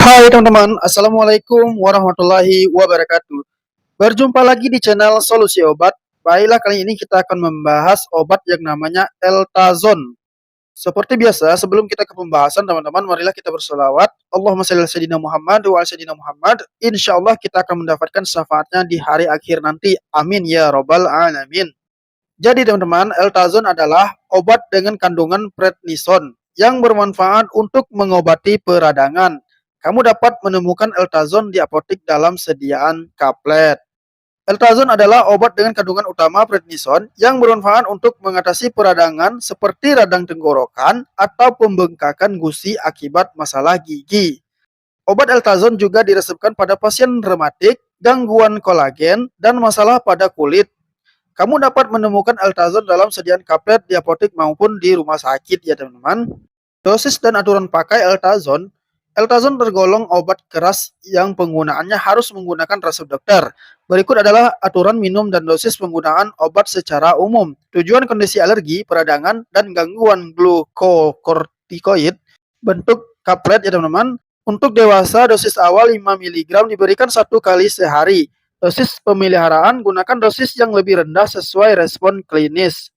Hai teman-teman, Assalamualaikum warahmatullahi wabarakatuh. Berjumpa lagi di channel Solusi Obat. Baiklah, kali ini kita akan membahas obat yang namanya Eltazon. Seperti biasa, sebelum kita ke pembahasan teman-teman, marilah kita bersolawat. Allahumma shalli ala sayyidina Muhammad wa ala sayyidina Muhammad. Insya Allah kita akan mendapatkan syafaatnya di hari akhir nanti. Amin ya robbal alamin. Jadi teman-teman, Eltazon adalah obat dengan kandungan prednison yang bermanfaat untuk mengobati peradangan. Kamu dapat menemukan Eltazon di apotek dalam sediaan kaplet. Eltazon adalah obat dengan kandungan utama prednison yang bermanfaat untuk mengatasi peradangan seperti radang tenggorokan atau pembengkakan gusi akibat masalah gigi. Obat Eltazon juga diresepkan pada pasien rematik, gangguan kolagen, dan masalah pada kulit. Kamu dapat menemukan Eltazon dalam sediaan kaplet di apotek maupun di rumah sakit ya teman-teman. Dosis dan aturan pakai Eltazon. Eltazon tergolong obat keras yang penggunaannya harus menggunakan resep dokter. Berikut adalah aturan minum dan dosis penggunaan obat secara umum. Tujuan kondisi alergi, peradangan, dan gangguan glukokortikoid. Bentuk kaplet ya teman-teman. Untuk dewasa, dosis awal 5 mg diberikan 1 kali sehari. Dosis pemeliharaan, gunakan dosis yang lebih rendah sesuai respon klinis.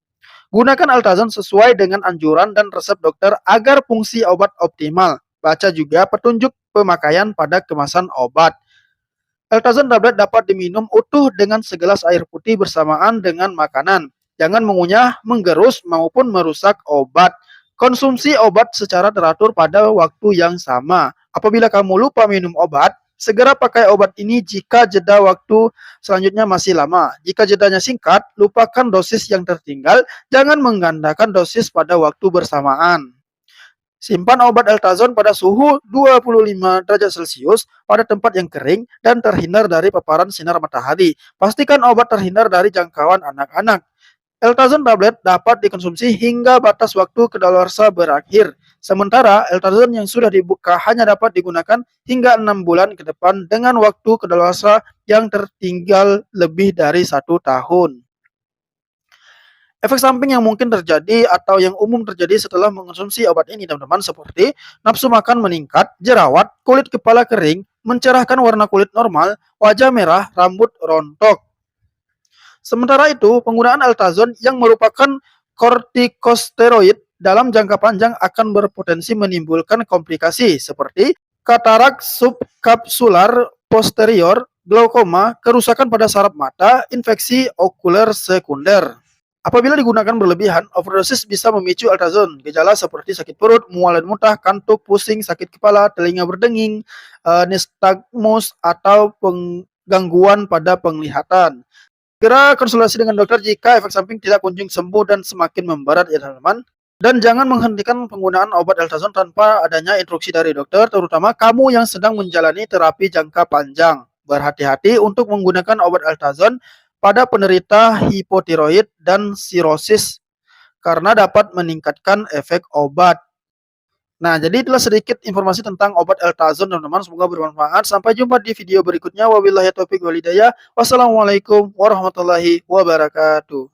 Gunakan Eltazon sesuai dengan anjuran dan resep dokter agar fungsi obat optimal. Baca juga petunjuk pemakaian pada kemasan obat. Eltazon tablet dapat diminum utuh dengan segelas air putih bersamaan dengan makanan. Jangan mengunyah, menggerus, maupun merusak obat. Konsumsi obat secara teratur pada waktu yang sama. Apabila kamu lupa minum obat, segera pakai obat ini jika jeda waktu selanjutnya masih lama. Jika jedanya singkat, lupakan dosis yang tertinggal. Jangan menggandakan dosis pada waktu bersamaan. Simpan obat Eltazon pada suhu 25 derajat Celcius pada tempat yang kering dan terhindar dari paparan sinar matahari. Pastikan obat terhindar dari jangkauan anak-anak. Eltazon tablet dapat dikonsumsi hingga batas waktu kedaluarsa berakhir. Sementara Eltazon yang sudah dibuka hanya dapat digunakan hingga 6 bulan ke depan dengan waktu kedaluarsa yang tertinggal lebih dari 1 tahun. Efek samping yang mungkin terjadi atau yang umum terjadi setelah mengonsumsi obat ini teman-teman seperti nafsu makan meningkat, jerawat, kulit kepala kering, mencerahkan warna kulit normal, wajah merah, rambut rontok. Sementara itu, penggunaan Eltazon yang merupakan kortikosteroid dalam jangka panjang akan berpotensi menimbulkan komplikasi seperti katarak subkapsular posterior, glaukoma, kerusakan pada saraf mata, infeksi okuler sekunder. Apabila digunakan berlebihan, overdosis bisa memicu Eltazon. Gejala seperti sakit perut, mual dan muntah, kantuk, pusing, sakit kepala, telinga berdenging, nistagmus, atau gangguan pada penglihatan. Segera konsultasi dengan dokter jika efek samping tidak kunjung sembuh dan semakin memberat ya teman-teman. Dan jangan menghentikan penggunaan obat Eltazon tanpa adanya instruksi dari dokter, terutama kamu yang sedang menjalani terapi jangka panjang. Berhati-hati untuk menggunakan obat Eltazon pada penderita hipotiroid dan sirosis karena dapat meningkatkan efek obat. Nah, jadi itulah sedikit informasi tentang obat Eltazon teman-teman. Semoga bermanfaat. Sampai jumpa di video berikutnya. Wabillahi taufiq wal hidayah. Wassalamualaikum warahmatullahi wabarakatuh.